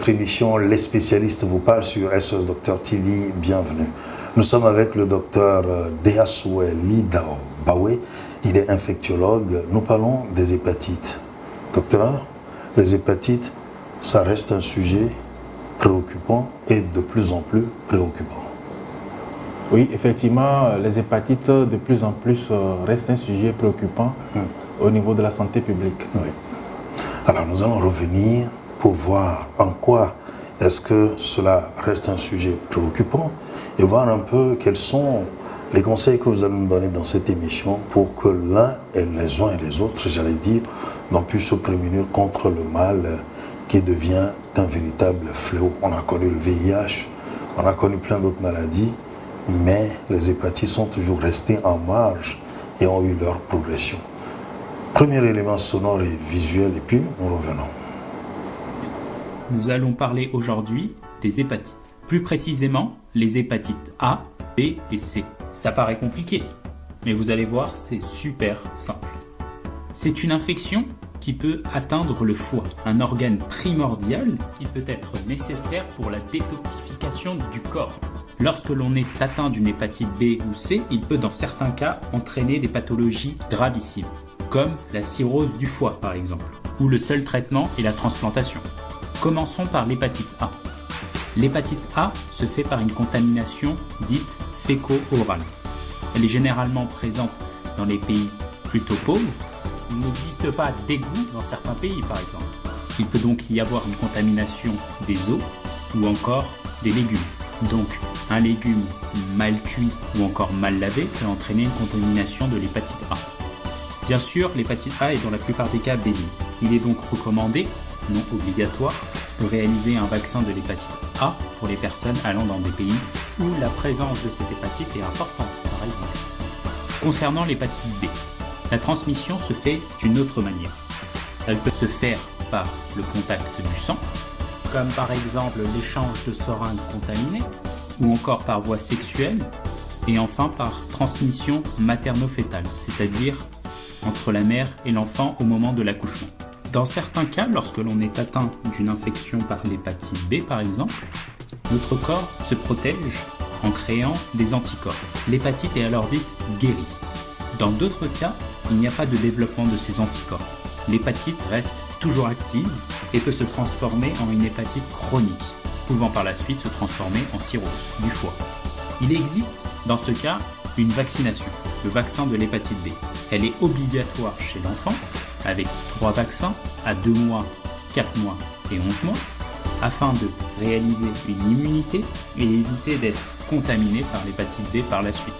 votre émission Les spécialistes vous parlent sur SOS Docteur TV. Bienvenue. Nous sommes avec le docteur Deaswe Lidao Bawe. Il est infectiologue. Nous parlons des hépatites. Docteur, les hépatites, ça reste un sujet préoccupant et de plus en plus préoccupant. Oui, effectivement, les hépatites de plus en plus restent un sujet préoccupant au niveau de la santé publique. Oui. Alors nous allons revenir pour voir en quoi est-ce que cela reste un sujet préoccupant et voir un peu quels sont les conseils que vous allez nous donner dans cette émission pour que l'un et les uns et les autres, j'allais dire, n'ont pu se prémunir contre le mal qui devient un véritable fléau. On a connu le VIH, on a connu plein d'autres maladies, mais les hépatites sont toujours restées en marge et ont eu leur progression. Premier élément sonore et visuel, et puis nous revenons. Nous allons parler aujourd'hui des hépatites. Plus précisément, les hépatites A, B et C. Ça paraît compliqué, mais vous allez voir, c'est super simple. C'est une infection qui peut atteindre le foie, un organe primordial qui peut être nécessaire pour la détoxification du corps. Lorsque l'on est atteint d'une hépatite B ou C, il peut dans certains cas entraîner des pathologies gravissimes, comme la cirrhose du foie par exemple, où le seul traitement est la transplantation. Commençons par l'hépatite A. L'hépatite A se fait par une contamination dite féco-orale. Elle est généralement présente dans les pays plutôt pauvres. Il n'existe pas d'égout dans certains pays par exemple. Il peut donc y avoir une contamination des os ou encore des légumes. Donc un légume mal cuit ou encore mal lavé peut entraîner une contamination de l'hépatite A. Bien sûr, l'hépatite A est dans la plupart des cas bénigne. Il est donc recommandé, non obligatoire, de réaliser un vaccin de l'hépatite A pour les personnes allant dans des pays où la présence de cette hépatite est importante, par exemple. Concernant l'hépatite B, la transmission se fait d'une autre manière. Elle peut se faire par le contact du sang, comme par exemple l'échange de seringues contaminées, ou encore par voie sexuelle, et enfin par transmission materno-fétale, c'est-à-dire entre la mère et l'enfant au moment de l'accouchement. Dans certains cas, lorsque l'on est atteint d'une infection par l'hépatite B par exemple, notre corps se protège en créant des anticorps. L'hépatite est alors dite guérie. Dans d'autres cas, il n'y a pas de développement de ces anticorps. L'hépatite reste toujours active et peut se transformer en une hépatite chronique, pouvant par la suite se transformer en cirrhose du foie. Il existe, dans ce cas, une vaccination, le vaccin de l'hépatite B. Elle est obligatoire chez l'enfant, avec 3 vaccins à 2 mois, 4 mois et 11 mois, afin de réaliser une immunité et éviter d'être contaminé par l'hépatite B par la suite.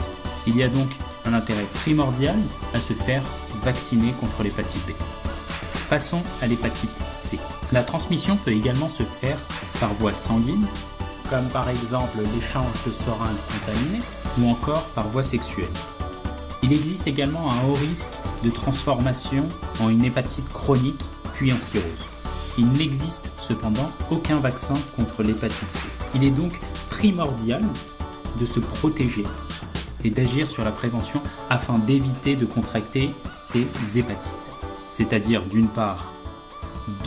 Il y a donc un intérêt primordial à se faire vacciner contre l'hépatite B. Passons à l'hépatite C. La transmission peut également se faire par voie sanguine, comme par exemple l'échange de seringues contaminées, ou encore par voie sexuelle. Il existe également un haut risque de transformation en une hépatite chronique puis en cirrhose. Il n'existe cependant aucun vaccin contre l'hépatite C. Il est donc primordial de se protéger et d'agir sur la prévention afin d'éviter de contracter ces hépatites. C'est-à-dire d'une part,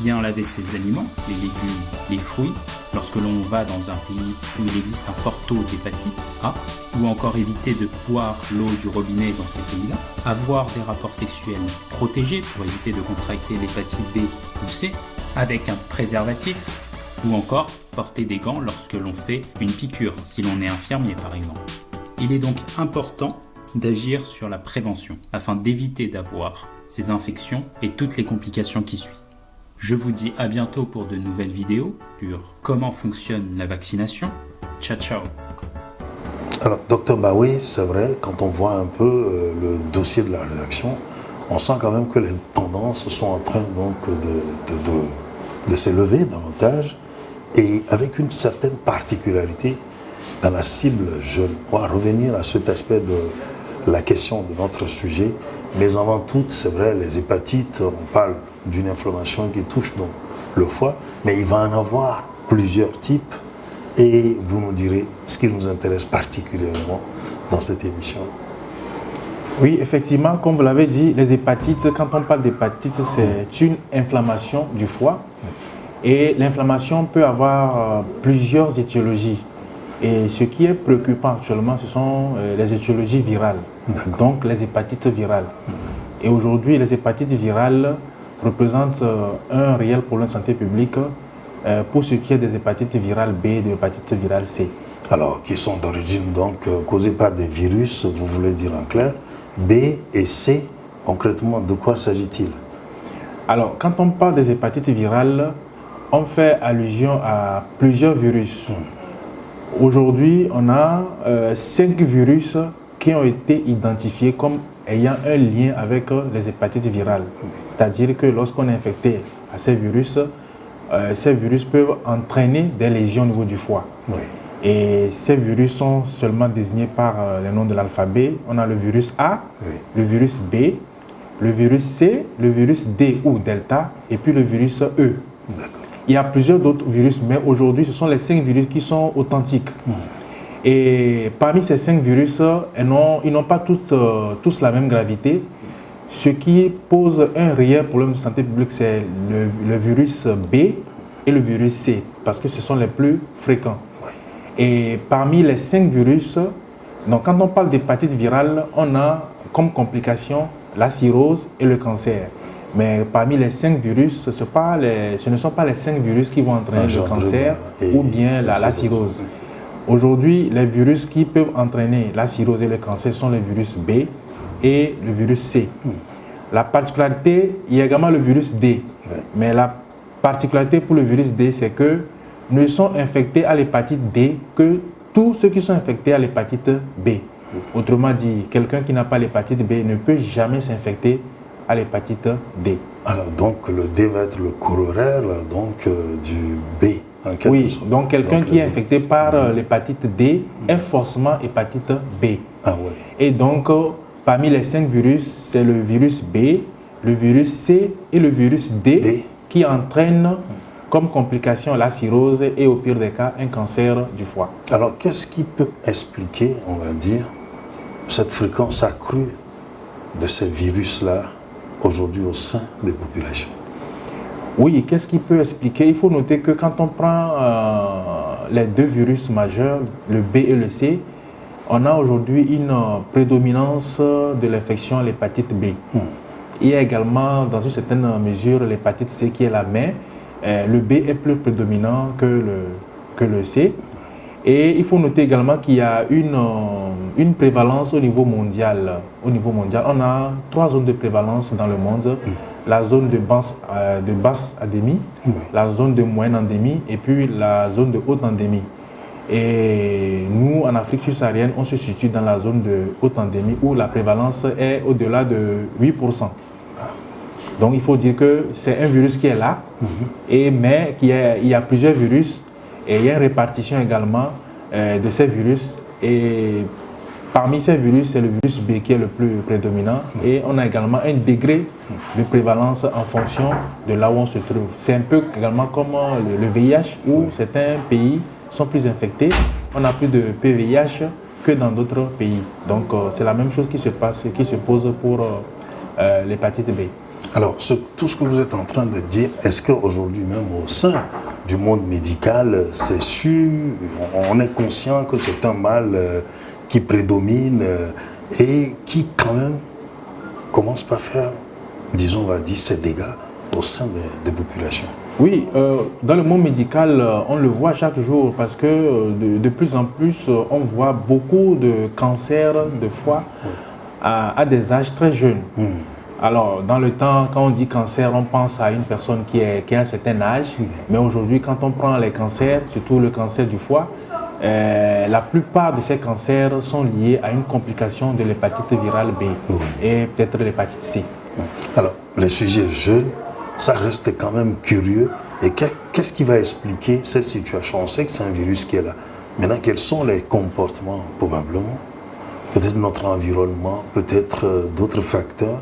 bien laver ses aliments, les légumes, les fruits, lorsque l'on va dans un pays où il existe un fort taux d'hépatite A, ou encore éviter de boire l'eau du robinet dans ces pays-là, avoir des rapports sexuels protégés pour éviter de contracter l'hépatite B ou C, avec un préservatif, ou encore porter des gants lorsque l'on fait une piqûre, si l'on est infirmier par exemple. Il est donc important d'agir sur la prévention, afin d'éviter d'avoir ces infections et toutes les complications qui suivent. Je vous dis à bientôt pour de nouvelles vidéos sur comment fonctionne la vaccination. Ciao, ciao. Alors, docteur Bawe, c'est vrai, quand on voit un peu le dossier de la rédaction, on sent quand même que les tendances sont en train donc de s'élever davantage et avec une certaine particularité dans la cible jeune. On va revenir à cet aspect de la question de notre sujet, mais avant tout, c'est vrai, les hépatites, on parle d'une inflammation qui touche donc le foie, mais il va en avoir plusieurs types et vous nous direz ce qui nous intéresse particulièrement dans cette émission. Oui, effectivement, comme vous l'avez dit, les hépatites, quand on parle d'hépatite, c'est une inflammation du foie Et l'inflammation peut avoir plusieurs étiologies. Et ce qui est préoccupant actuellement, ce sont les étiologies virales, donc les hépatites virales. Et aujourd'hui, les hépatites virales représentent un réel problème de santé publique pour ce qui est des hépatites virales B et des hépatites virales C. Alors, qui sont d'origine donc causées par des virus, vous voulez dire en clair, B et C, concrètement, de quoi s'agit-il? Alors, quand on parle des hépatites virales, on fait allusion à plusieurs virus. Aujourd'hui, on a 5 virus qui ont été identifiés comme ayant un lien avec les hépatites virales. C'est-à-dire que lorsqu'on est infecté à ces virus peuvent entraîner des lésions au niveau du foie. Oui. Et ces virus sont seulement désignés par le nom de l'alphabet. On a le virus A, Oui. le virus B, le virus C, le virus D ou Delta, et puis le virus E. D'accord. Il y a plusieurs autres virus, mais aujourd'hui, ce sont les 5 virus qui sont authentiques. Et parmi ces 5 virus, ils n'ont pas tous la même gravité. Ce qui pose un réel problème de santé publique, c'est le virus B et le virus C, parce que ce sont les plus fréquents. Oui. Et parmi les 5 virus, donc quand on parle d'hépatite virale, on a comme complication la cirrhose et le cancer. Mais parmi les 5 virus, ce ne sont pas les 5 virus qui vont entraîner le cancer ou bien la cirrhose. Aujourd'hui, les virus qui peuvent entraîner la cirrhose et le cancer sont les virus B et le virus C. La particularité, il y a également le virus D. Oui. Mais la particularité pour le virus D, c'est que ne sont infectés à l'hépatite D que tous ceux qui sont infectés à l'hépatite B. Autrement dit, quelqu'un qui n'a pas l'hépatite B ne peut jamais s'infecter à l'hépatite D. Alors donc le D va être le corollaire donc, du B. En quelque Oui, sorte. donc quelqu'un qui est le- infecté par l'hépatite D est forcément hépatite B. Ah ouais. Et donc, parmi les 5 virus, c'est le virus B, le virus C et le virus D, D. qui entraînent comme complication la cirrhose et au pire des cas, un cancer du foie. Alors qu'est-ce qui peut expliquer, on va dire, cette fréquence accrue de ces virus-là aujourd'hui au sein des populations? Oui, qu'est-ce qui peut expliquer? Il faut noter que quand on prend les 2 virus majeurs, le B et le C, on a aujourd'hui une prédominance de l'infection à l'hépatite B. Il y a également, dans une certaine mesure, l'hépatite C qui est la mère. Le B est plus prédominant que le C. Et il faut noter également qu'il y a une prévalence au niveau mondial. Au niveau mondial, on a 3 zones de prévalence dans le monde. La zone de basse endémie, la zone de moyenne endémie et puis la zone de haute endémie. Et nous, en Afrique subsaharienne, on se situe dans la zone de haute endémie où la prévalence est au-delà de 8%. Donc il faut dire que c'est un virus qui est là, mais il y a plusieurs virus et il y a une répartition également de ces virus. Et parmi ces virus, c'est le virus B qui est le plus prédominant et on a également un degré de prévalence en fonction de là où on se trouve. C'est un peu également comme le VIH où certains pays sont plus infectés. On a plus de PVIH que dans d'autres pays. Donc c'est la même chose qui se passe et qui se pose pour l'hépatite B. Alors, tout ce que vous êtes en train de dire, est-ce qu'aujourd'hui même au sein du monde médical, c'est sûr, on est conscient que c'est un mal qui prédomine et qui quand même commence par faire, disons, on va dire, ses dégâts au sein des populations? Oui, dans le monde médical, on le voit chaque jour parce que de plus en plus, on voit beaucoup de cancers de foie à des âges très jeunes. Alors, dans le temps, quand on dit cancer, on pense à une personne qui a un certain âge. Mais aujourd'hui, quand on prend les cancers, surtout le cancer du foie, la plupart de ces cancers sont liés à une complication de l'hépatite virale B et peut-être l'hépatite C. Alors, les sujets jeunes, ça reste quand même curieux. Et qu'est-ce qui va expliquer cette situation? On sait que c'est un virus qui est là. Maintenant, quels sont les comportements, probablement? Peut-être notre environnement, peut-être d'autres facteurs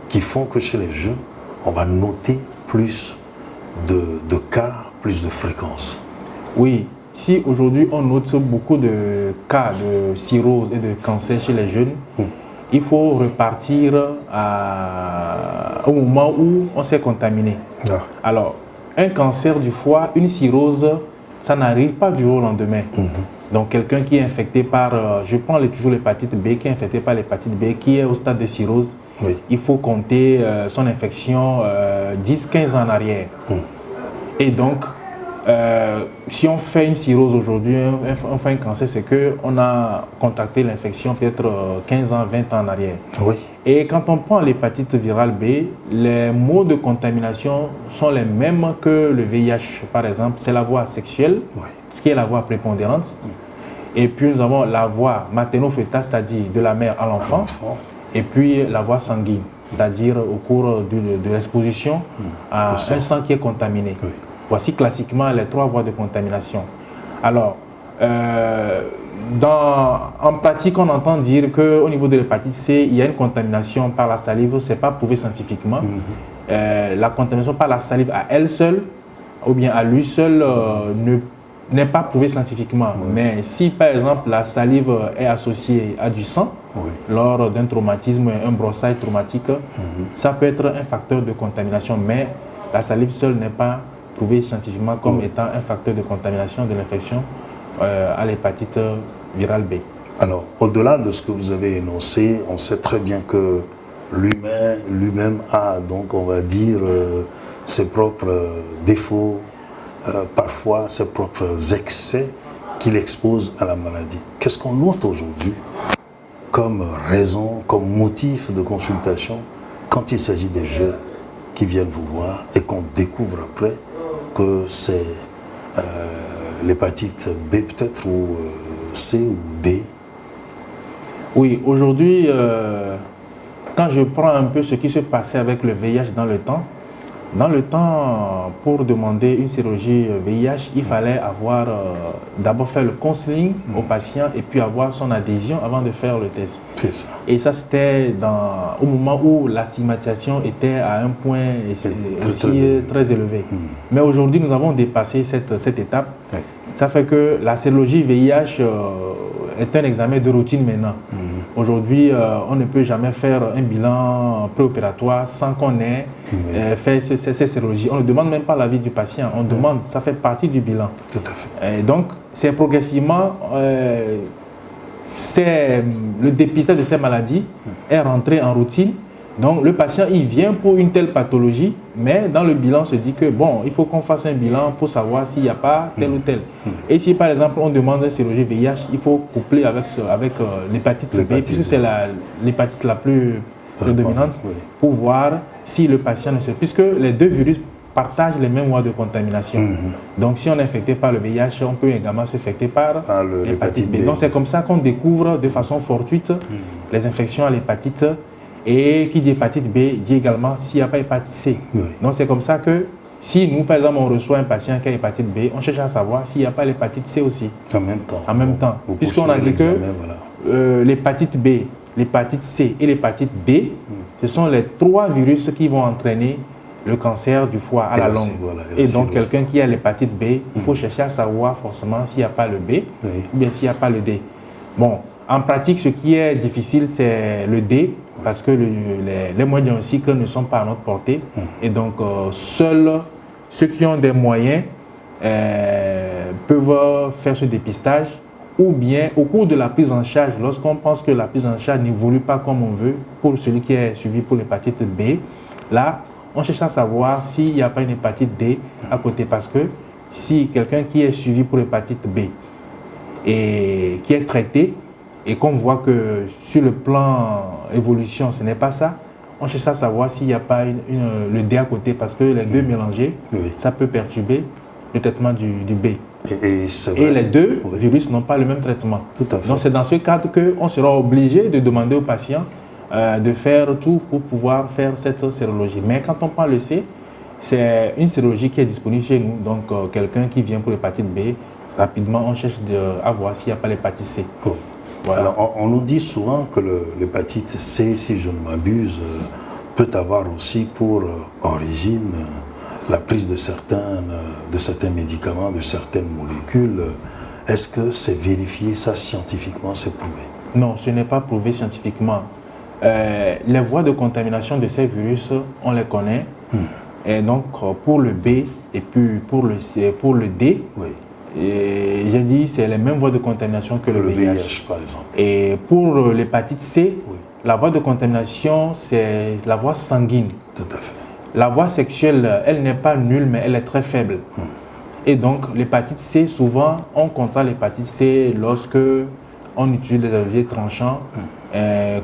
qui font que chez les jeunes, on va noter plus de cas, plus de fréquences. Oui, si aujourd'hui on note beaucoup de cas de cirrhose et de cancer chez les jeunes, il faut repartir au moment où on s'est contaminé. Alors, un cancer du foie, une cirrhose, ça n'arrive pas du jour au lendemain. Donc quelqu'un qui est infecté par, je prends toujours l'hépatite B, qui est infecté par l'hépatite B, qui est au stade de cirrhose, il faut compter son infection 10-15 ans en arrière. Et donc, si on fait une cirrhose aujourd'hui, on fait un cancer, c'est qu'on a contracté l'infection peut-être 15 ans, 20 ans en arrière. Et quand on prend l'hépatite virale B, les modes de contamination sont les mêmes que le VIH, par exemple. C'est la voie sexuelle, ce qui est la voie prépondérante. Et puis nous avons la voie materno-fœtale, c'est-à-dire de la mère à l'enfant. Et puis la voie sanguine, c'est-à-dire au cours de l'exposition à un sang qui est contaminé. Voici classiquement les 3 voies de contamination. Alors, en pratique, on entend dire qu'au niveau de l'hépatite C, il y a une contamination par la salive, ce n'est pas prouvé scientifiquement. La contamination par la salive à elle seule, ou bien à lui seul, n'est pas prouvé scientifiquement. Mais si par exemple la salive est associée à du sang, lors d'un traumatisme, un brossage traumatique, ça peut être un facteur de contamination, mais la salive seule n'est pas prouvé scientifiquement comme étant un facteur de contamination de l'infection à l'hépatite virale B. Alors, au-delà de ce que vous avez énoncé, on sait très bien que l'humain lui-même a, donc, on va dire, ses propres défauts, parfois ses propres excès qu'il expose à la maladie. Qu'est-ce qu'on note aujourd'hui comme raison, comme motif de consultation quand il s'agit des jeunes qui viennent vous voir et qu'on découvre après que c'est l'hépatite B peut-être ou C ou D? Oui, aujourd'hui, quand je prends un peu ce qui se passait avec le VIH dans le temps, pour demander une chirurgie VIH, il fallait avoir d'abord faire le counseling au patient et puis avoir son adhésion avant de faire le test. C'est ça. Et ça, c'était au moment où la stigmatisation était à un point très élevé. Mais aujourd'hui, nous avons dépassé cette étape. Ça fait que la sérologie VIH est un examen de routine maintenant. Aujourd'hui, on ne peut jamais faire un bilan préopératoire sans qu'on ait fait ces sérologies. On ne demande même pas l'avis du patient, on demande, ça fait partie du bilan. Tout à fait. Et donc, c'est progressivement, le dépistage de ces maladies est rentré en routine. Donc, le patient, il vient pour une telle pathologie, mais dans le bilan, on se dit que, bon, il faut qu'on fasse un bilan pour savoir s'il n'y a pas tel ou tel. Et si, par exemple, on demande une chirurgie VIH, il faut coupler avec l'hépatite B, puisque c'est l'hépatite la plus prédominante, pour voir si le patient ne se... Puisque les deux virus partagent les mêmes voies de contamination. Donc, si on est infecté par le VIH, on peut également se infecter par l'hépatite B. Donc, c'est comme ça qu'on découvre de façon fortuite les infections à l'hépatite. Et qui dit hépatite B, dit également s'il n'y a pas hépatite C. Donc c'est comme ça que si nous, par exemple, on reçoit un patient qui a hépatite B, on cherche à savoir s'il n'y a pas l'hépatite C aussi. En même temps. En même temps. Puisqu'on a dit que l'hépatite B, l'hépatite C et l'hépatite D, ce sont les 3 virus qui vont entraîner le cancer du foie à la longue. Et donc quelqu'un qui a l'hépatite B, il faut chercher à savoir forcément s'il n'y a pas le B ou bien s'il n'y a pas le D. Bon, en pratique, ce qui est difficile, c'est le D, parce que les moyens diagnostiques ne sont pas à notre portée. Et donc, seuls ceux qui ont des moyens peuvent faire ce dépistage, ou bien au cours de la prise en charge, lorsqu'on pense que la prise en charge n'évolue pas comme on veut, pour celui qui est suivi pour l'hépatite B, là, on cherche à savoir s'il n'y a pas une hépatite D à côté, parce que si quelqu'un qui est suivi pour l'hépatite B et qui est traité, et qu'on voit que sur le plan évolution, ce n'est pas ça, on cherche à savoir s'il n'y a pas le D à côté, parce que les deux mélangés, ça peut perturber le traitement du B. Et les deux virus n'ont pas le même traitement. Tout à fait. Donc c'est dans ce cadre qu'on sera obligé de demander au patient de faire tout pour pouvoir faire cette sérologie. Mais quand on prend le C, c'est une sérologie qui est disponible chez nous. Donc quelqu'un qui vient pour l'hépatite B, rapidement on cherche à voir s'il n'y a pas l'hépatite C. Voilà. Alors, on nous dit souvent que l'hépatite C, si je ne m'abuse, peut avoir aussi pour origine la prise de certains médicaments, de certaines molécules. Est-ce que c'est vérifié, ça, scientifiquement, c'est prouvé? Non, ce n'est pas prouvé scientifiquement. Les voies de contamination de ces virus, on les connaît. Et donc, pour le B et puis pour le D, Oui. j'ai dit c'est les mêmes voies de contamination que le VIH. par exemple. Et pour l'hépatite C, Oui. la voie de contamination, c'est la voie sanguine. Tout à fait. La voie sexuelle, elle n'est pas nulle, mais elle est très faible. Et donc, l'hépatite C, souvent, on contracte l'hépatite C lorsque on utilise des objets tranchants,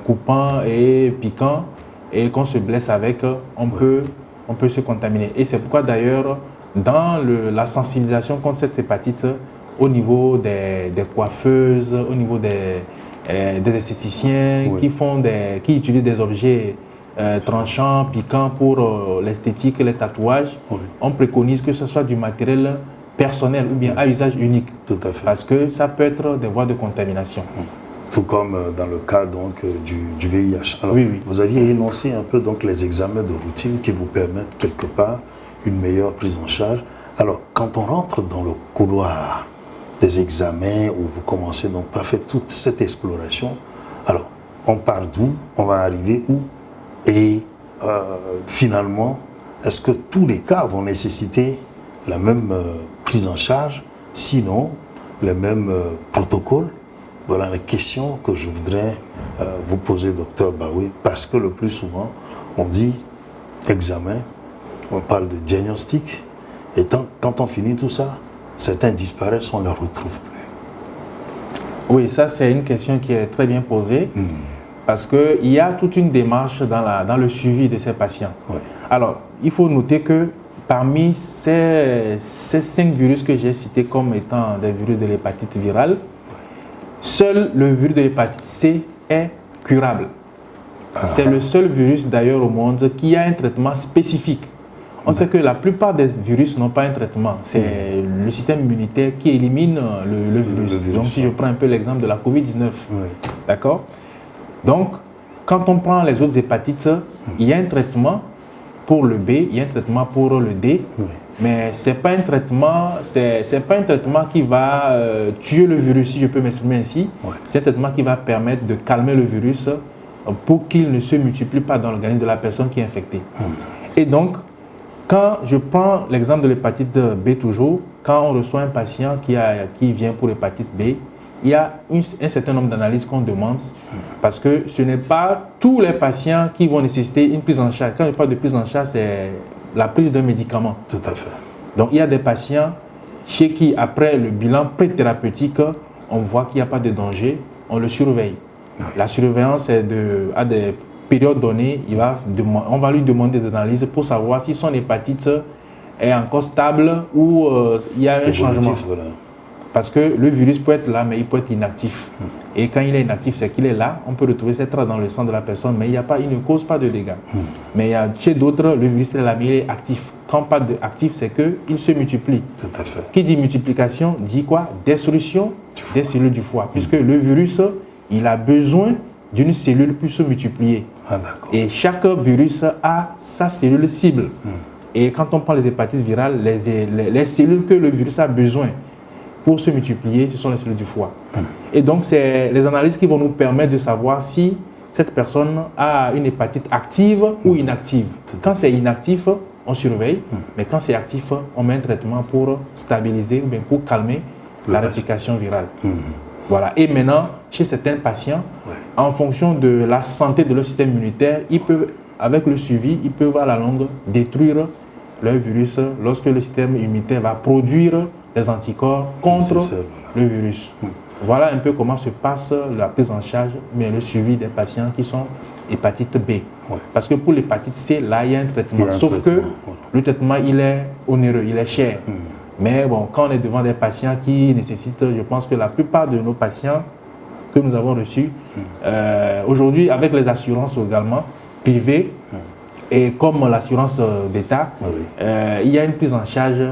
coupants et piquants, et qu'on se blesse avec, on peut se contaminer. Et c'est pourquoi, d'ailleurs, dans la sensibilisation contre cette hépatite, au niveau des coiffeuses, au niveau des esthéticiens qui utilisent des objets tranchants, piquants pour l'esthétique et les tatouages, on préconise que ce soit du matériel personnel ou bien à usage unique. Tout à fait. Parce que ça peut être des voies de contamination. Tout comme dans le cas donc, du VIH. Alors, oui. Vous aviez énoncé un peu donc, les examens de routine qui vous permettent quelque part une meilleure prise en charge. Alors, quand on rentre dans le couloir des examens où vous commencez donc par faire toute cette exploration, alors, on part d'où? On va arriver où? Et finalement, est-ce que tous les cas vont nécessiter la même prise en charge, sinon les mêmes protocoles? Voilà les questions que je voudrais vous poser, docteur Baoui, parce que le plus souvent, on dit examen, on parle de diagnostic, et quand on finit tout ça, certains disparaissent, on ne les retrouve plus. Oui, ça c'est une question qui est très bien posée, parce qu'il y a toute une démarche dans le suivi de ces patients. Oui. Alors, il faut noter que parmi ces 5 virus que j'ai cités comme étant des virus de l'hépatite virale, seul le virus de l'hépatite C est curable. C'est le seul virus d'ailleurs au monde qui a un traitement spécifique. On sait que la plupart des virus n'ont pas un traitement. C'est le système immunitaire qui élimine le virus. Donc si je prends un peu l'exemple de la COVID-19, d'accord? Donc, quand on prend les autres hépatites, il y a un traitement pour le B, il y a un traitement pour le D, mais ce n'est pas un traitement, pas un traitement qui va tuer le virus, si je peux m'exprimer ainsi. C'est un traitement qui va permettre de calmer le virus pour qu'il ne se multiplie pas dans l'organisme de la personne qui est infectée. Et donc, quand je prends l'exemple de l'hépatite B toujours, quand on reçoit un patient qui vient pour l'hépatite B, il y a un certain nombre d'analyses qu'on demande parce que ce n'est pas tous les patients qui vont nécessiter une prise en charge. Quand je parle de prise en charge, c'est la prise d'un médicament. Tout à fait. Donc il y a des patients chez qui, après le bilan pré-thérapeutique, on voit qu'il n'y a pas de danger, on le surveille. La surveillance est à des périodes données, on va lui demander des analyses pour savoir si son hépatite est encore stable ou il y a un changement. Voilà. Parce que le virus peut être là, mais il peut être inactif. Et quand il est inactif, c'est qu'il est là. On peut retrouver cette trace dans le sang de la personne, mais il ne cause pas de dégâts. Mais chez d'autres, le virus est là, mais il est actif. Quand pas d'actif, c'est qu'il se multiplie. Tout à fait. Qui dit multiplication, dit quoi? Destruction des cellules du foie. Puisque le virus, il a besoin d'une cellule pour se multiplier. Et chaque virus a sa cellule cible. Et quand on prend les hépatites virales, les cellules que le virus a besoin pour se multiplier, ce sont les cellules du foie. Et donc, c'est les analyses qui vont nous permettre de savoir si cette personne a une hépatite active ou inactive. Quand c'est inactif, on surveille, mais quand c'est actif, on met un traitement pour stabiliser ou bien pour calmer la réplication virale. Voilà. Et maintenant, chez certains patients, en fonction de la santé de leur système immunitaire, ils peuvent, avec le suivi, ils peuvent à la longue détruire leur virus lorsque le système immunitaire va produire les anticorps contre le virus. Voilà un peu comment se passe la prise en charge, mais le suivi des patients qui sont hépatite B. Parce que pour l'hépatite C, là, il y a un traitement. Sauf que le traitement, il est onéreux, il est cher. Mais bon, quand on est devant des patients qui nécessitent, je pense que la plupart de nos patients que nous avons reçus, aujourd'hui, avec les assurances également, privées, et comme l'assurance d'État, il y a une prise en charge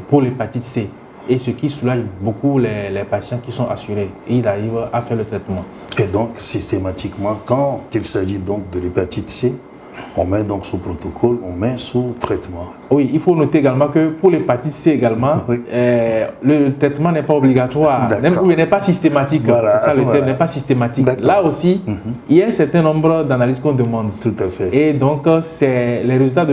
pour l'hépatite C, et ce qui soulage beaucoup les patients qui sont assurés, et ils arrivent à faire le traitement. Et donc systématiquement, quand il s'agit donc de l'hépatite C, on met donc sous protocole, on met sous traitement. Oui, il faut noter également que pour l'hépatite C également, le traitement n'est pas obligatoire, ou n'est pas systématique. C'est ça le terme, n'est pas systématique. Là aussi, il y a un certain nombre d'analyses qu'on demande. Tout à fait. Et donc, c'est les résultats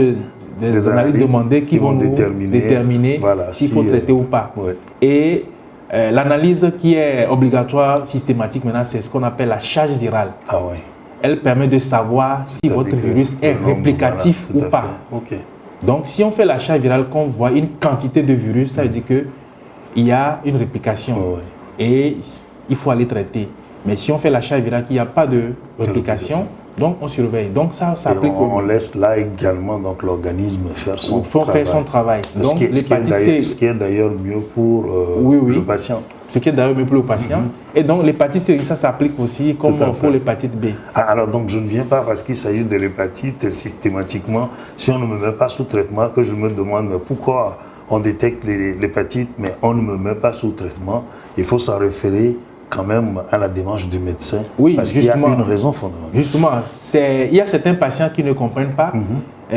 des analyses demandées qui vont nous déterminer voilà, s'il faut traiter ou pas. Ouais. Et l'analyse qui est obligatoire, systématique maintenant, c'est ce qu'on appelle la charge virale. Ah ouais. Elle permet de savoir si votre virus est réplicatif ou pas. Okay. Donc, si on fait la charge virale, qu'on voit une quantité de virus, ça veut dire qu'il y a une réplication. Et il faut aller traiter. Mais si on fait la charge virale, qu'il n'y a pas de réplication, donc on surveille. Donc, ça applique on laisse là également donc l'organisme faire son travail. Faire son travail. Donc, ce qui est d'ailleurs mieux pour le patient. Ce qui est d'ailleurs mieux pour le patient. Et donc, l'hépatite C, ça s'applique aussi comme pour l'hépatite B. Alors, donc, je ne viens pas parce qu'il s'agit de l'hépatite systématiquement. Si on ne me met pas sous traitement, que je me demande mais pourquoi on détecte l'hépatite, mais on ne me met pas sous traitement, il faut s'en référer quand même à la démarche du médecin. Oui, parce qu'il y a une raison fondamentale. Justement, il y a certains patients qui ne comprennent pas,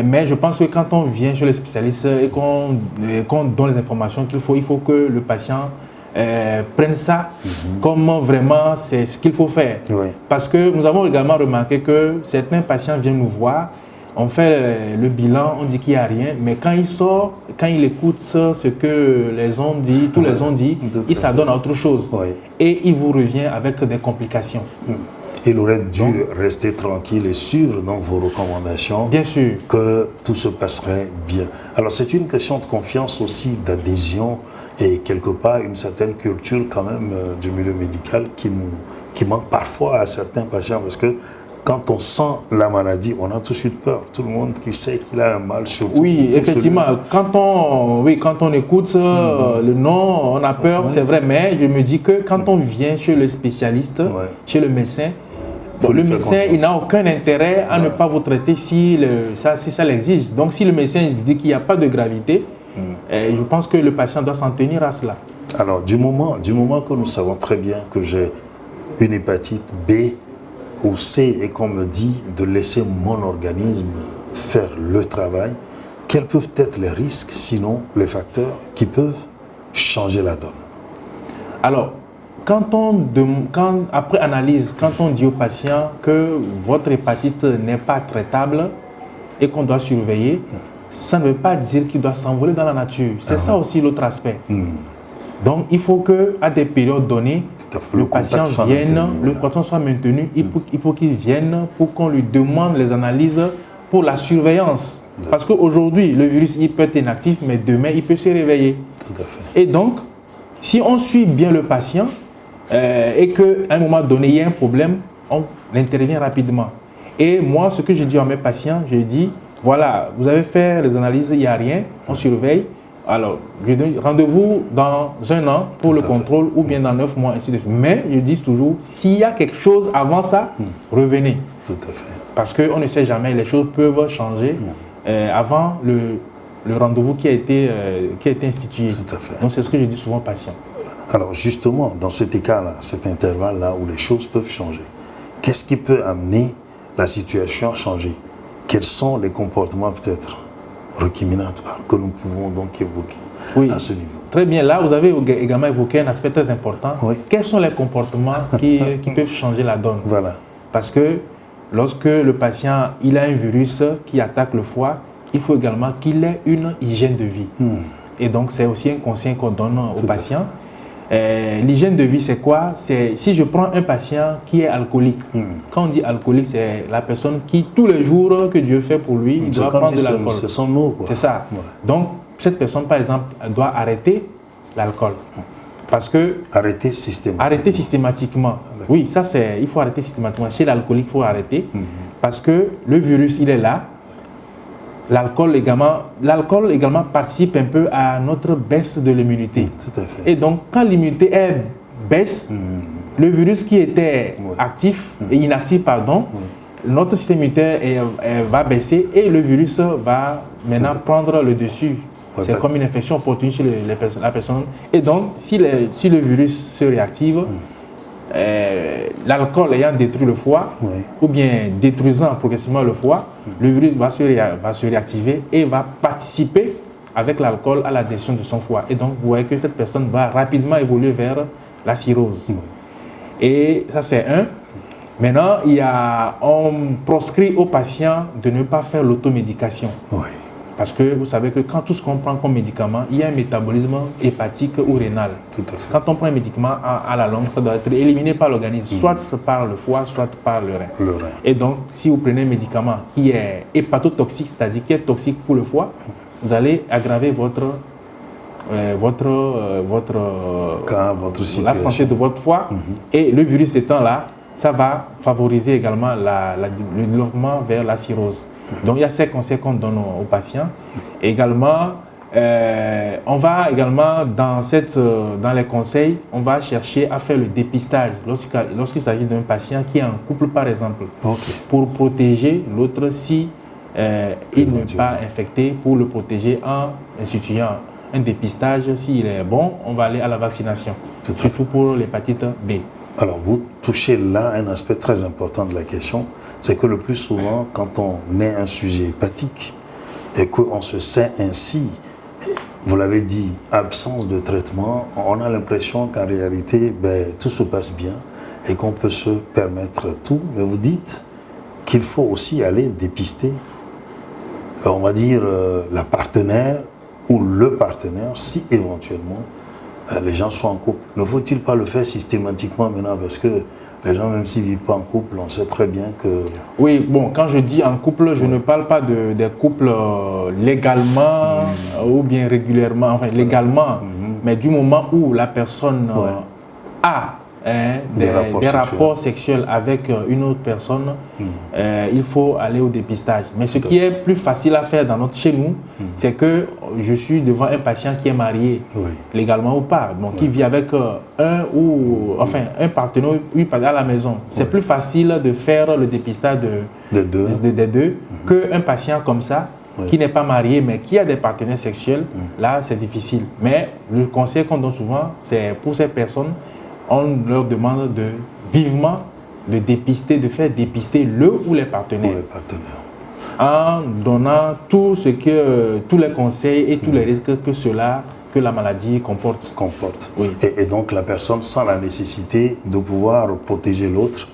mais je pense que quand on vient chez le spécialiste et qu'on donne les informations qu'il faut, il faut que le patient prenne ça comme vraiment c'est ce qu'il faut faire. Oui. Parce que nous avons également remarqué que certains patients viennent nous voir, on fait le bilan, on dit qu'il n'y a rien, mais quand il sort, quand il écoute ce que les ont dit, tous les ont dit, il s'adonne à autre chose. Oui. Et il vous revient avec des complications. Il aurait dû rester tranquille et suivre donc vos recommandations. Bien sûr. Que tout se passerait bien. Alors c'est une question de confiance aussi, d'adhésion et quelque part une certaine culture quand même du milieu médical qui manque parfois à certains patients parce que quand on sent la maladie, on a tout de suite peur. Tout le monde qui sait qu'il a un mal sur tout. Oui, effectivement. Quand on écoute le nom, on a peur, c'est vrai. Mais je me dis que quand on vient chez le spécialiste, chez le médecin, le médecin, il n'a aucun intérêt à ne pas vous traiter si ça l'exige. Donc, si le médecin dit qu'il n'y a pas de gravité, je pense que le patient doit s'en tenir à cela. Alors, du moment que nous savons très bien que j'ai une hépatite B ou C et qu'on me dit de laisser mon organisme faire le travail, quels peuvent être les risques, sinon les facteurs qui peuvent changer la donne? Alors, après analyse, quand on dit au patient que votre hépatite n'est pas traitable et qu'on doit surveiller, ça ne veut pas dire qu'il doit s'envoler dans la nature. C'est ça aussi l'autre aspect. Donc, il faut qu'à des périodes données, le patient vienne, le contact soit maintenu. Il faut qu'il vienne pour qu'on lui demande les analyses pour la surveillance. Parce qu'aujourd'hui, le virus il peut être inactif, mais demain, il peut se réveiller. Tout à fait. Et donc, si on suit bien le patient et qu'à un moment donné, il y a un problème, on intervient rapidement. Et moi, ce que je dis à mes patients, je dis, voilà, vous avez fait les analyses, il n'y a rien, on surveille. Alors, je donne rendez-vous dans 1 an pour le contrôle ou bien dans 9 mois, ainsi de suite. Mais je dis toujours, s'il y a quelque chose avant ça, revenez. Tout à fait. Parce qu'on ne sait jamais, les choses peuvent changer avant le rendez-vous qui a été institué. Tout à fait. Donc, c'est ce que je dis souvent aux patients. Voilà. Alors, justement, dans cet écart-là, cet intervalle-là où les choses peuvent changer, qu'est-ce qui peut amener la situation à changer? Quels sont les comportements peut-être récriminatoires que nous pouvons donc évoquer à ce niveau? Très bien. Là, vous avez également évoqué un aspect très important. Quels sont les comportements qui peuvent changer la donne? Voilà. Parce que lorsque le patient il a un virus qui attaque le foie, il faut également qu'il ait une hygiène de vie. Et donc, c'est aussi un conseil qu'on donne aux patients. L'hygiène de vie, c'est quoi? C'est si je prends un patient qui est alcoolique. Quand on dit alcoolique, c'est la personne qui, tous les jours que Dieu fait pour lui, il doit prendre de l'alcool. C'est son eau, quoi. C'est ça. Donc, cette personne, par exemple, elle doit arrêter l'alcool. Parce que... Arrêter systématiquement. Arrêter systématiquement. Oui, ça c'est... Il faut arrêter systématiquement. Chez l'alcoolique, il faut arrêter. Parce que le virus, il est là. L'alcool également participe un peu à notre baisse de l'immunité. Tout à fait. Et donc, quand l'immunité baisse, le virus qui était actif et inactif, notre système immunitaire va baisser et le virus va maintenant prendre le dessus. C'est comme une infection opportune chez la personne. Et donc, si le virus se réactive, l'alcool ayant détruit le foie, ou bien détruisant progressivement le foie, le virus va se réactiver et va participer avec l'alcool à la destruction de son foie. Et donc, vous voyez que cette personne va rapidement évoluer vers la cirrhose. Et ça, c'est un. Maintenant, on proscrit aux patients de ne pas faire l'automédication. Parce que vous savez que quand tout ce qu'on prend comme médicament, il y a un métabolisme hépatique ou rénal. Tout à fait. Quand on prend un médicament à la longue, ça doit être éliminé par l'organisme, soit par le foie, soit par le rein. Le rein. Et donc, si vous prenez un médicament qui est hépatotoxique, c'est-à-dire qui est toxique pour le foie, vous allez aggraver votre la santé de votre foie. Et le virus étant là, ça va favoriser également le développement vers la cirrhose. Donc, il y a ces conseils qu'on donne aux patients. Également, on va également, dans les conseils, on va chercher à faire le dépistage lorsqu'il s'agit d'un patient qui est en couple, par exemple, pour protéger l'autre si il n'est pas infecté, pour le protéger en instituant un dépistage. S'il est bon, on va aller à la vaccination, surtout pour l'hépatite B. Alors, vous touchez là un aspect très important de la question, c'est que le plus souvent, quand on est un sujet hépatique et qu'on se sait ainsi, vous l'avez dit, absence de traitement, on a l'impression qu'en réalité, tout se passe bien et qu'on peut se permettre tout. Mais vous dites qu'il faut aussi aller dépister, on va dire, la partenaire ou le partenaire, si éventuellement les gens sont en couple. Ne faut-il pas le faire systématiquement maintenant, parce que les gens, même s'ils ne vivent pas en couple, on sait très bien que... Oui, bon, quand je dis en couple, je ne parle pas des couples légalement ou bien régulièrement, enfin légalement, mais du moment où la personne a des rapports sexuels avec une autre personne, il faut aller au dépistage. Mais ce qui est plus facile à faire chez nous, c'est que je suis devant un patient qui est marié, légalement ou pas, donc qui vit avec un partenaire à la maison. C'est plus facile de faire le dépistage des deux qu'un patient comme ça, qui n'est pas marié mais qui a des partenaires sexuels. Là, c'est difficile. Mais le conseil qu'on donne souvent, c'est pour ces personnes, on leur demande vivement de faire dépister le ou les partenaires. En donnant tous les conseils et tous les risques que la maladie comporte. Oui. Et donc la personne sent la nécessité de pouvoir protéger l'autre,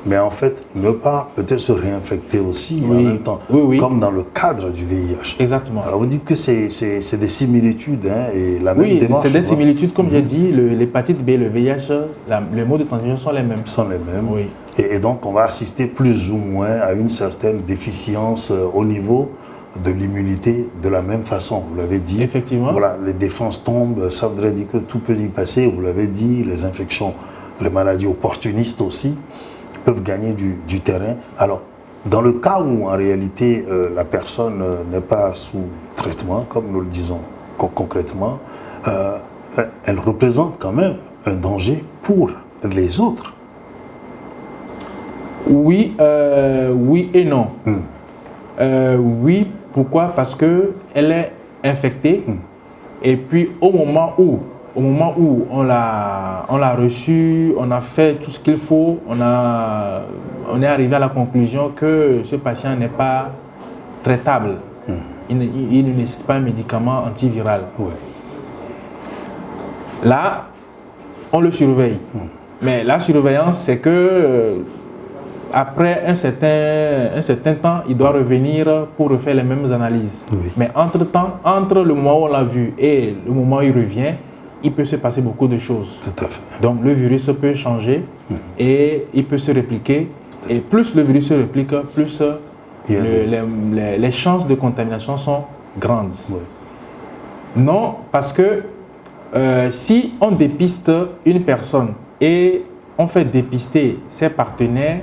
mais en fait ne pas peut-être se réinfecter aussi en même temps, comme dans le cadre du VIH. Exactement. Alors vous dites que c'est des similitudes et la même démarche. Oui, c'est des similitudes, comme j'ai dit, l'hépatite B et le VIH, les modes de transmission sont les mêmes. Oui. Et donc on va assister plus ou moins à une certaine déficience au niveau de l'immunité de la même façon, vous l'avez dit. Effectivement. Voilà, les défenses tombent, ça voudrait dire que tout peut y passer, vous l'avez dit, les infections, les maladies opportunistes aussi peuvent gagner du terrain. Alors, dans le cas où en réalité la personne n'est pas sous traitement, comme nous le disons concrètement, elle représente quand même un danger pour les autres. Oui et non. Oui, pourquoi? Parce qu'elle est infectée et puis au moment où on l'a reçu, on a fait tout ce qu'il faut, on est arrivé à la conclusion que ce patient n'est pas traitable. Il ne nécessite pas un médicament antiviral. Là, on le surveille. Mais la surveillance, c'est que après un certain temps, il doit revenir pour refaire les mêmes analyses. Mais entre-temps, entre le moment où on l'a vu et le moment où il revient, il peut se passer beaucoup de choses. Tout à fait. Donc le virus peut changer et il peut se répliquer. Et plus le virus se réplique, plus les chances de contamination sont grandes. Non, parce que si on dépiste une personne et on fait dépister ses partenaires,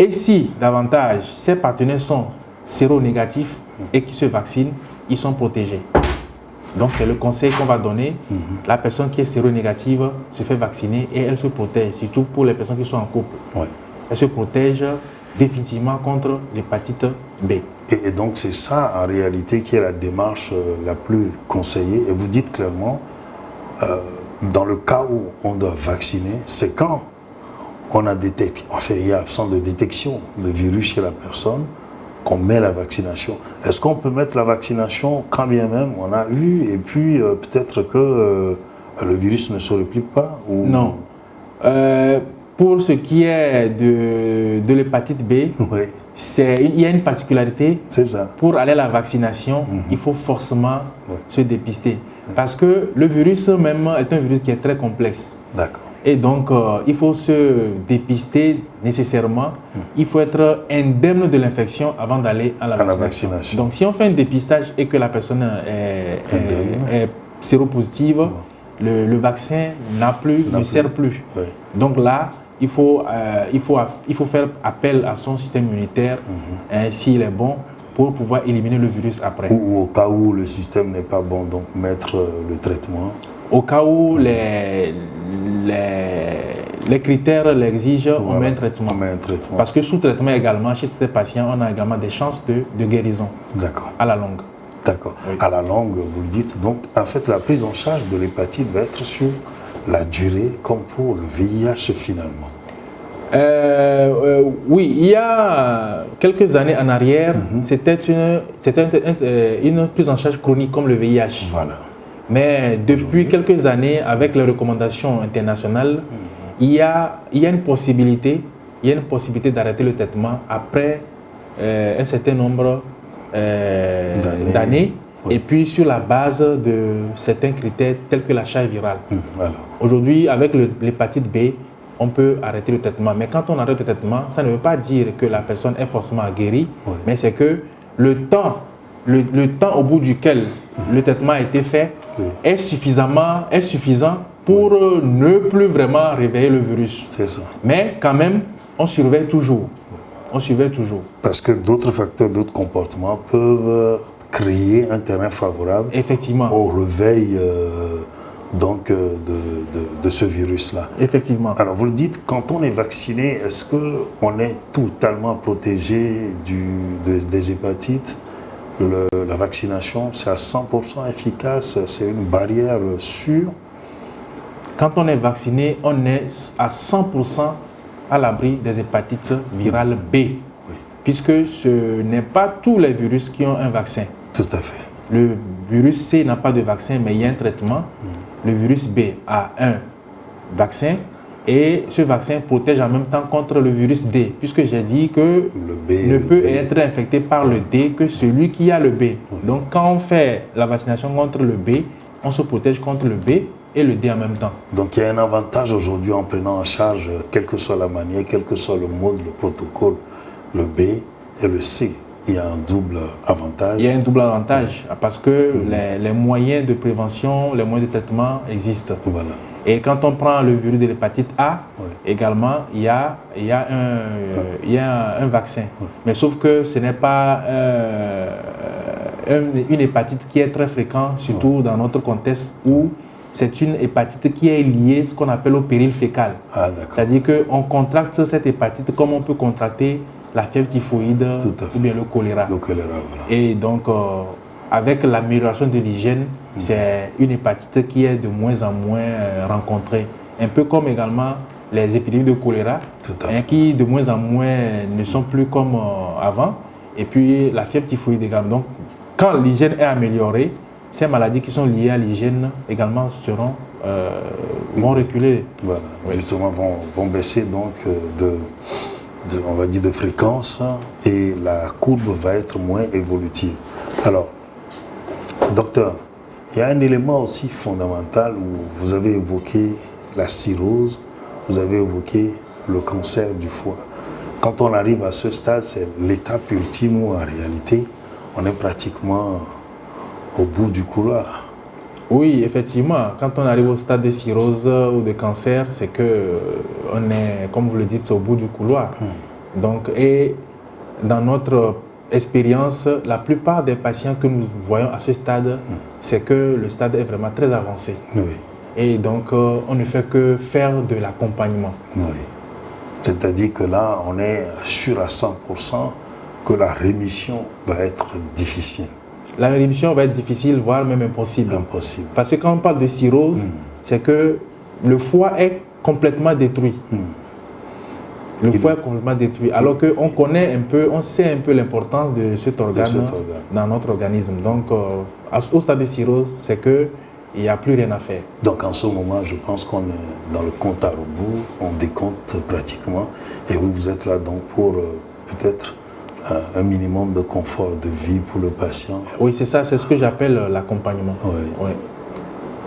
et si davantage ces partenaires sont séronégatifs et qui se vaccinent, ils sont protégés. Donc c'est le conseil qu'on va donner. La personne qui est séronégative se fait vacciner et elle se protège, surtout pour les personnes qui sont en couple. Elle se protège définitivement contre l'hépatite B. Et donc c'est ça en réalité qui est la démarche la plus conseillée. Et vous dites clairement, dans le cas où on doit vacciner, c'est quand on a détecté, enfin il y a absence de détection de virus chez la personne, qu'on met la vaccination. Est-ce qu'on peut mettre la vaccination quand bien même on a eu et puis peut-être que le virus ne se réplique pas ou... Non. pour ce qui est de l'hépatite B, Oui, il y a une particularité. c'est ça. Pour aller à la vaccination, il faut forcément Ouais. se dépister. Parce que le virus même est un virus qui est très complexe. D'accord. Et donc, il faut se dépister nécessairement. Il faut être indemne de l'infection avant d'aller à la vaccination. Donc, si on fait un dépistage et que la personne est séropositive, le vaccin ne sert plus. Oui. Donc là, il faut faire appel à son système immunitaire, s'il est bon, pour pouvoir éliminer le virus après. Ou au cas où le système n'est pas bon, donc mettre le traitement. Au cas où les critères l'exigent, Voilà, on met un traitement. on met un traitement. Parce que sous traitement également, chez ces patients, on a également des chances de guérison D'accord. à la longue. D'accord. Oui. À la longue, vous le dites. Donc, en fait, la prise en charge de l'hépatite va être sur la durée, comme pour le VIH finalement. Oui, il y a quelques années en arrière, c'était une prise en charge chronique comme le VIH. Voilà. Mais depuis quelques années, avec les recommandations internationales, il y a une possibilité d'arrêter le traitement après un certain nombre d'années, oui. et puis sur la base de certains critères tels que la charge virale. Voilà. Aujourd'hui, avec l'hépatite B, on peut arrêter le traitement. Mais quand on arrête le traitement, ça ne veut pas dire que la personne est forcément guérie, Oui. mais c'est que le temps au bout duquel le traitement a été fait est suffisant pour ne plus vraiment réveiller le virus. C'est ça. Mais quand même, on surveille toujours. On surveille toujours. Parce que d'autres facteurs, d'autres comportements peuvent créer un terrain favorable Effectivement. au réveil de ce virus-là. Effectivement. Alors, vous le dites, quand on est vacciné, est-ce qu'on est totalement protégé des hépatites? La vaccination, c'est à 100% efficace, c'est une barrière sûre? Quand on est vacciné, on est à 100% à l'abri des hépatites virales B. Oui. Puisque ce n'est pas tous les virus qui ont un vaccin. Tout à fait. Le virus C n'a pas de vaccin, mais il y a un traitement. Le virus B a un vaccin et ce vaccin protège en même temps contre le virus D, puisque j'ai dit que Le B, ne le peut D. être infecté par le D que celui qui a le B. Donc quand on fait la vaccination contre le B, on se protège contre le B et le D en même temps. Donc il y a un avantage aujourd'hui en prenant en charge, quelle que soit la manière, quel que soit le mode, le protocole, le B et le C. Il y a un double avantage. Il y a un double avantage parce que les moyens de prévention, les moyens de traitement existent. Voilà. Et quand on prend le virus de l'hépatite A, également, il y a un vaccin. Mais sauf que ce n'est pas une hépatite qui est très fréquente, surtout dans notre contexte où c'est une hépatite qui est liée à ce qu'on appelle au péril fécal. Ah, d'accord. C'est-à-dire qu'on contracte cette hépatite comme on peut contracter la fièvre typhoïde ou bien le choléra. Le choléra, voilà. Et donc, avec l'amélioration de l'hygiène, c'est une hépatite qui est de moins en moins rencontrée. Un peu comme également les épidémies de choléra, qui de moins en moins ne sont plus comme avant. Et puis la fièvre typhoïde également. Donc, quand l'hygiène est améliorée, ces maladies qui sont liées à l'hygiène également vont reculer. Voilà, justement, vont baisser donc on va dire de fréquence, et la courbe va être moins évolutive. Alors, docteur, il y a un élément aussi fondamental où vous avez évoqué la cirrhose, vous avez évoqué le cancer du foie. Quand on arrive à ce stade, c'est l'étape ultime où en réalité, on est pratiquement au bout du couloir. Oui, effectivement, quand on arrive au stade de cirrhose ou de cancer, c'est que on est, comme vous le dites, au bout du couloir. Donc, et dans notre expérience, la plupart des patients que nous voyons à ce stade, c'est que le stade est vraiment très avancé. Oui. Et donc, on ne fait que faire de l'accompagnement. Oui. C'est-à-dire que là, on est sûr à 100% que la rémission va être difficile. La rémission va être difficile, voire même impossible. Impossible. Parce que quand on parle de cirrhose, c'est que le foie est complètement détruit. Le foie est complètement détruit. Alors qu'on connaît un peu, on sait un peu l'importance de cet organe dans notre organisme. Donc, au stade de cirrhose, c'est que il n'y a plus rien à faire. Donc en ce moment, je pense qu'on est dans le compte à rebours, on décompte pratiquement, et vous êtes là donc pour peut-être un minimum de confort de vie pour le patient. Oui, c'est ça, c'est ce que j'appelle l'accompagnement. Oui. Oui.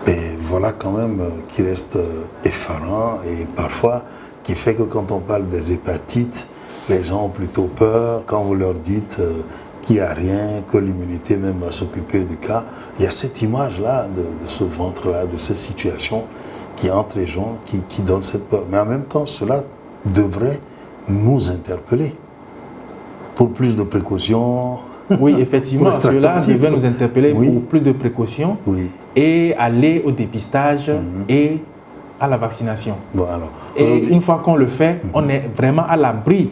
Et voilà quand même qui reste effarant et parfois qui fait que quand on parle des hépatites, les gens ont plutôt peur quand vous leur dites qu'il n'y a rien, que l'immunité même va s'occuper du cas. Il y a cette image-là de ce ventre-là, de cette situation qui entre les gens, qui donne cette peur. Mais en même temps, cela devrait nous interpeller pour plus de précautions. Oui, effectivement, cela devait nous interpeller pour plus de précautions et aller au dépistage et à la vaccination. Bon, alors, et une fois qu'on le fait, on est vraiment à l'abri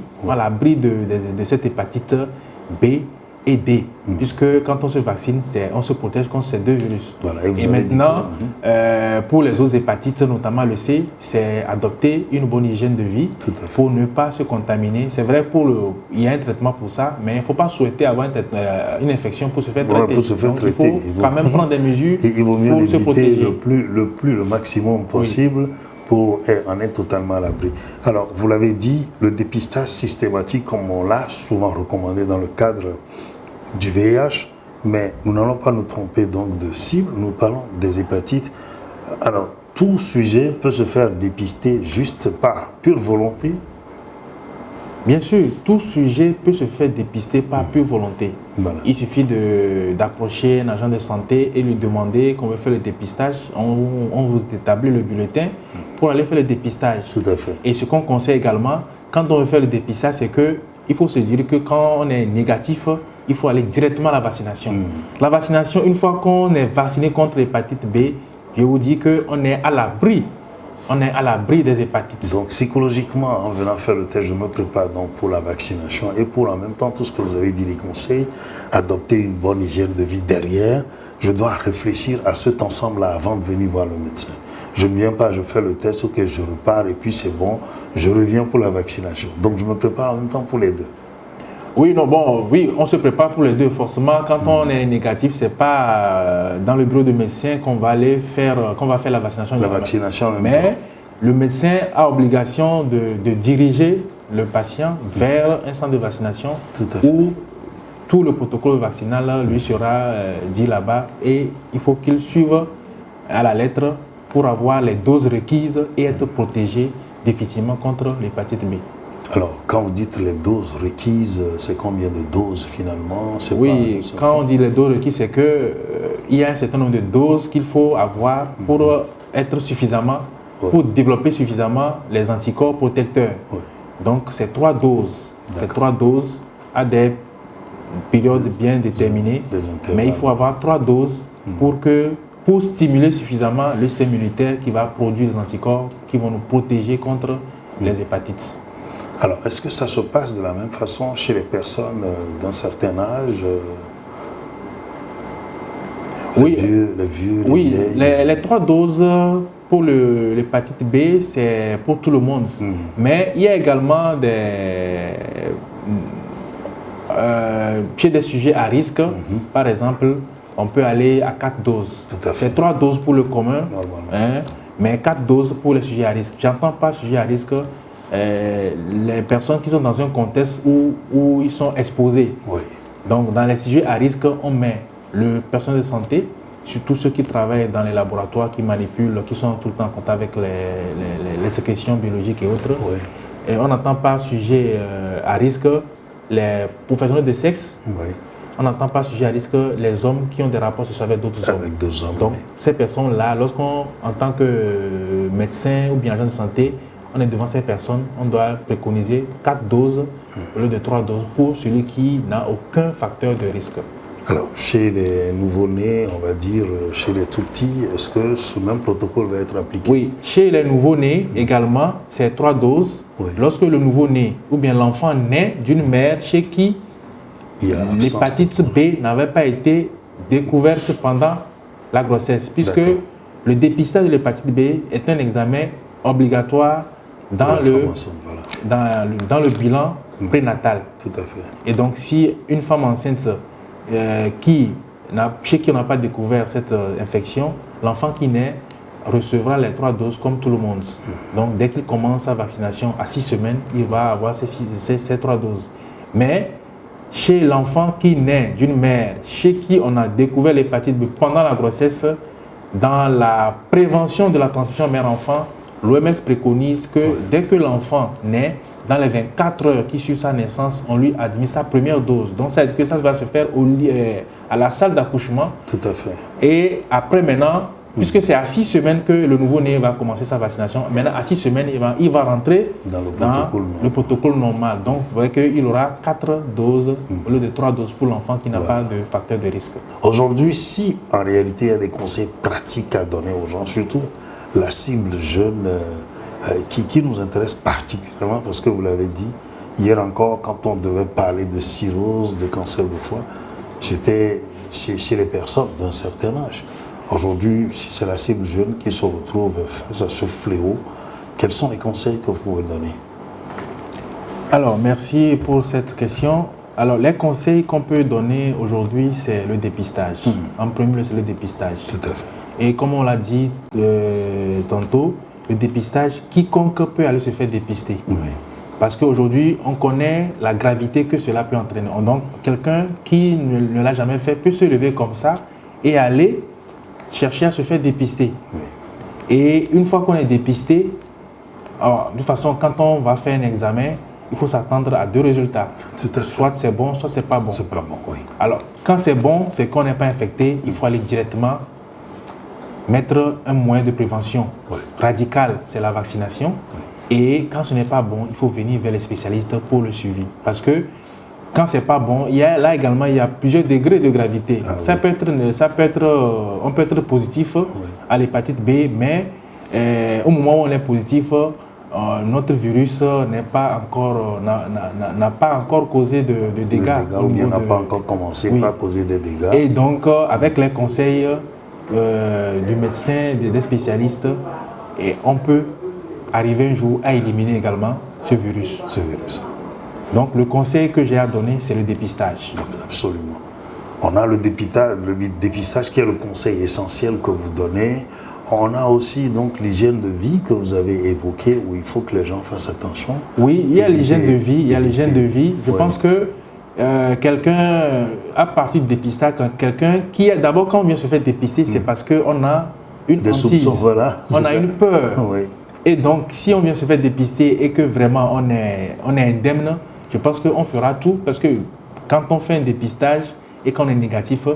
de cette hépatite B et D, puisque quand on se vaccine, on se protège contre ces deux virus. Voilà, et maintenant, pour les autres hépatites, notamment le C, c'est adopter une bonne hygiène de vie pour ne pas se contaminer. C'est vrai, il y a un traitement pour ça, mais il ne faut pas souhaiter avoir une infection pour se faire traiter. Pour se faire Donc, traiter. il faut quand même prendre des mesures il vaut mieux pour se protéger. le maximum possible pour en être totalement à l'abri. Alors, vous l'avez dit, le dépistage systématique, comme on l'a souvent recommandé dans le cadre du VIH, mais nous n'allons pas nous tromper donc de cible, nous parlons des hépatites. Alors, tout sujet peut se faire dépister juste par pure volonté. Bien sûr, tout sujet peut se faire dépister par pure volonté. Voilà. Il suffit d'approcher un agent de santé et lui demander qu'on veut faire le dépistage. On vous établit le bulletin pour aller faire le dépistage. Tout à fait. Et ce qu'on conseille également, quand on veut faire le dépistage, c'est qu'il faut se dire que quand on est négatif, il faut aller directement à la vaccination. La vaccination, une fois qu'on est vacciné contre l'hépatite B, je vous dis qu'on est à l'abri. On est à l'abri des hépatites. Donc psychologiquement, en venant faire le test, je me prépare donc pour la vaccination et pour en même temps tout ce que vous avez dit, les conseils, adopter une bonne hygiène de vie derrière. Je dois réfléchir à cet ensemble-là avant de venir voir le médecin. Je ne viens pas, je fais le test, ok, je repars et puis c'est bon, je reviens pour la vaccination. Donc je me prépare en même temps pour les deux. Oui, non, bon, oui, on se prépare pour les deux. Forcément, quand on est négatif, c'est pas dans le bureau de médecin qu'on va faire la vaccination. La vaccination en même Mais temps. le médecin a obligation de diriger le patient vers un centre de vaccination où tout le protocole vaccinal lui sera dit là-bas et il faut qu'il suive à la lettre pour avoir les doses requises et être protégé définitivement contre l'hépatite B. Alors, quand vous dites les doses requises, c'est combien de doses finalement? Oui, quand on dit les doses requises, c'est qu'il y a un certain nombre de doses qu'il faut avoir pour être suffisamment, pour développer suffisamment les anticorps protecteurs. Donc, c'est 3 doses. Ces 3 doses à des périodes bien déterminées, mais il faut avoir 3 doses pour stimuler suffisamment le système immunitaire qui va produire les anticorps qui vont nous protéger contre les hépatites. Alors, est-ce que ça se passe de la même façon chez les personnes d'un certain âge? Oui, les vieux, les vieilles? Les 3 doses pour l'hépatite B, c'est pour tout le monde. Mais il y a également chez des sujets à risque, par exemple, on peut aller à 4 doses. C'est 3 doses pour le commun, mais 4 doses pour les sujets à risque. J'entends pas sujets à risque. Les personnes qui sont dans un contexte où ils sont exposés. Donc, dans les sujets à risque, on met le personnel de santé, surtout ceux qui travaillent dans les laboratoires, qui manipulent, qui sont tout le temps en contact avec les sécrétions biologiques et autres. Et on n'entend pas sujet à risque les professionnels de sexe. On n'entend pas sujet à risque les hommes qui ont des rapports sexuels avec d'autres hommes. Donc, ces personnes-là, lorsqu'on, en tant que médecin ou bien agent de santé, on est devant ces personnes, on doit préconiser 4 doses au lieu de 3 doses pour celui qui n'a aucun facteur de risque. Alors, chez les nouveau-nés, on va dire, chez les tout-petits, est-ce que ce même protocole va être appliqué? Oui, chez les nouveau-nés également, c'est 3 doses. Lorsque le nouveau-né ou bien l'enfant naît d'une mère chez qui l'hépatite B n'avait pas été découverte pendant la grossesse, puisque le dépistage de l'hépatite B est un examen obligatoire dans le bilan prénatal. Tout à fait. Et donc, si une femme enceinte chez qui on n'a pas découvert cette infection, l'enfant qui naît recevra les 3 doses comme tout le monde. Donc, dès qu'il commence sa vaccination à 6 semaines, il va avoir ces 3 doses. Mais chez l'enfant qui naît d'une mère, chez qui on a découvert l'hépatite B pendant la grossesse, dans la prévention de la transmission mère-enfant, l'OMS préconise que dès que l'enfant naît, dans les 24 heures qui suivent sa naissance, on lui administre sa première dose. Donc, ça veut dire que ça va se faire à la salle d'accouchement. Tout à fait. Et après, maintenant, puisque c'est à 6 semaines que le nouveau-né va commencer sa vaccination, maintenant, à 6 semaines, il va rentrer Dans le protocole normal. Donc, vous voyez qu'il aura 4 doses au lieu de 3 doses pour l'enfant qui n'a pas de facteur de risque. Aujourd'hui, si en réalité il y a des conseils pratiques à donner aux gens, surtout la cible jeune qui nous intéresse particulièrement, parce que vous l'avez dit, hier encore, quand on devait parler de cirrhose, de cancer de foie, j'étais chez les personnes d'un certain âge. Aujourd'hui, si c'est la cible jeune qui se retrouve face à ce fléau, quels sont les conseils que vous pouvez donner? Alors, merci pour cette question. Alors, les conseils qu'on peut donner aujourd'hui, c'est le dépistage. En premier lieu, c'est le dépistage. Tout à fait. Et comme on l'a dit tantôt, le dépistage, quiconque peut aller se faire dépister. Oui. Parce qu'aujourd'hui, on connaît la gravité que cela peut entraîner. Donc, quelqu'un qui ne l'a jamais fait peut se lever comme ça et aller chercher à se faire dépister. Oui. Et une fois qu'on est dépisté, alors, de toute façon, quand on va faire un examen, il faut s'attendre à 2 résultats. Tout à fait. Soit c'est bon, soit c'est pas bon. C'est pas bon, oui. Alors, quand c'est bon, c'est qu'on n'est pas infecté, il faut aller directement mettre un moyen de prévention radical, c'est la vaccination. Et quand ce n'est pas bon, il faut venir vers les spécialistes pour le suivi. Parce que quand c'est pas bon, là également, il y a plusieurs degrés de gravité. On peut être positif à l'hépatite B, mais au moment où on est positif, notre virus n'a pas encore causé de dégâts. Ou bien n'a pas encore commencé par causer des dégâts. Et donc, avec les conseils du médecin, des spécialistes, et on peut arriver un jour à éliminer également ce virus. Donc, le conseil que j'ai à donner, c'est le dépistage. Absolument. On a le dépistage qui est le conseil essentiel que vous donnez. On a aussi donc l'hygiène de vie que vous avez évoquée, où il faut que les gens fassent attention. Oui, il y a l'hygiène de vie. Je pense que quelqu'un, à partir du dépistage, quelqu'un qui, d'abord, quand on vient se faire dépister, c'est parce qu'on a une hantise, on a une peur. Oui. Et donc, si on vient se faire dépister et que vraiment on est indemne, je pense qu'on fera tout, parce que quand on fait un dépistage et qu'on est négatif,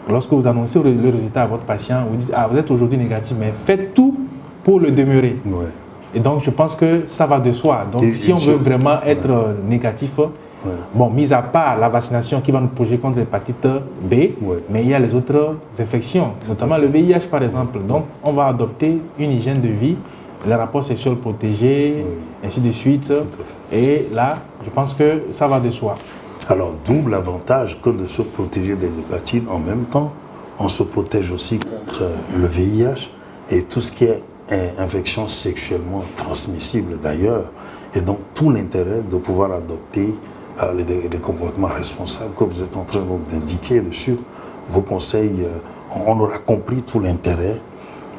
lorsque vous annoncez le résultat à votre patient, vous dites « Ah, vous êtes aujourd'hui négatif, mais faites tout pour le demeurer. Oui. » Et donc, je pense que ça va de soi. Donc, si on veut vraiment être négatif, bon, mis à part la vaccination qui va nous protéger contre l'hépatite B, mais il y a les autres infections, notamment le VIH par exemple. Donc, on va adopter une hygiène de vie, les rapports sexuels protégés, ainsi de suite. Et là, je pense que ça va de soi. Alors, d'où l'avantage que de se protéger des hépatites. En même temps, on se protège aussi contre le VIH et tout ce qui est infection sexuellement transmissible d'ailleurs. Et donc, tout l'intérêt de pouvoir adopter les comportements responsables que vous êtes en train d'indiquer dessus. Vos conseils, on aura compris tout l'intérêt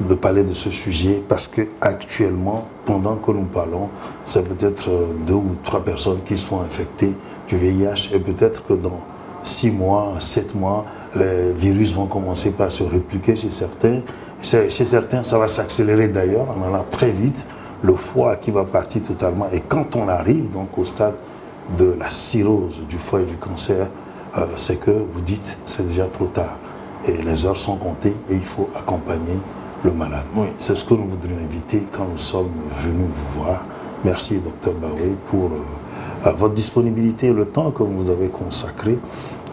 de parler de ce sujet parce que actuellement, pendant que nous parlons, c'est peut-être 2 ou 3 personnes qui se font infecter du VIH et peut-être que dans 6 mois, 7 mois, les virus vont commencer par se répliquer chez certains. Chez certains, ça va s'accélérer d'ailleurs, on en a très vite, le foie qui va partir totalement. Et quand on arrive donc au stade de la cirrhose du foie et du cancer, c'est que vous dites c'est déjà trop tard. Et les heures sont comptées et il faut accompagner le malade. C'est ce que nous voudrions inviter quand nous sommes venus vous voir. Merci, Dr Baoué, pour votre disponibilité et le temps que vous avez consacré.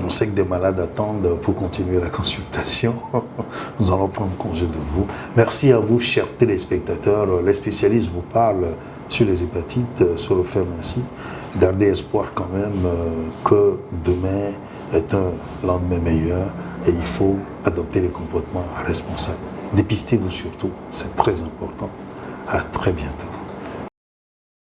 On sait que des malades attendent pour continuer la consultation. Nous allons prendre congé de vous. Merci à vous, chers téléspectateurs. Les spécialistes vous parlent sur les hépatites, se referment ainsi. Gardez espoir quand même que demain est un lendemain meilleur et il faut adopter les comportements responsables. Dépistez-vous surtout, c'est très important. À très bientôt.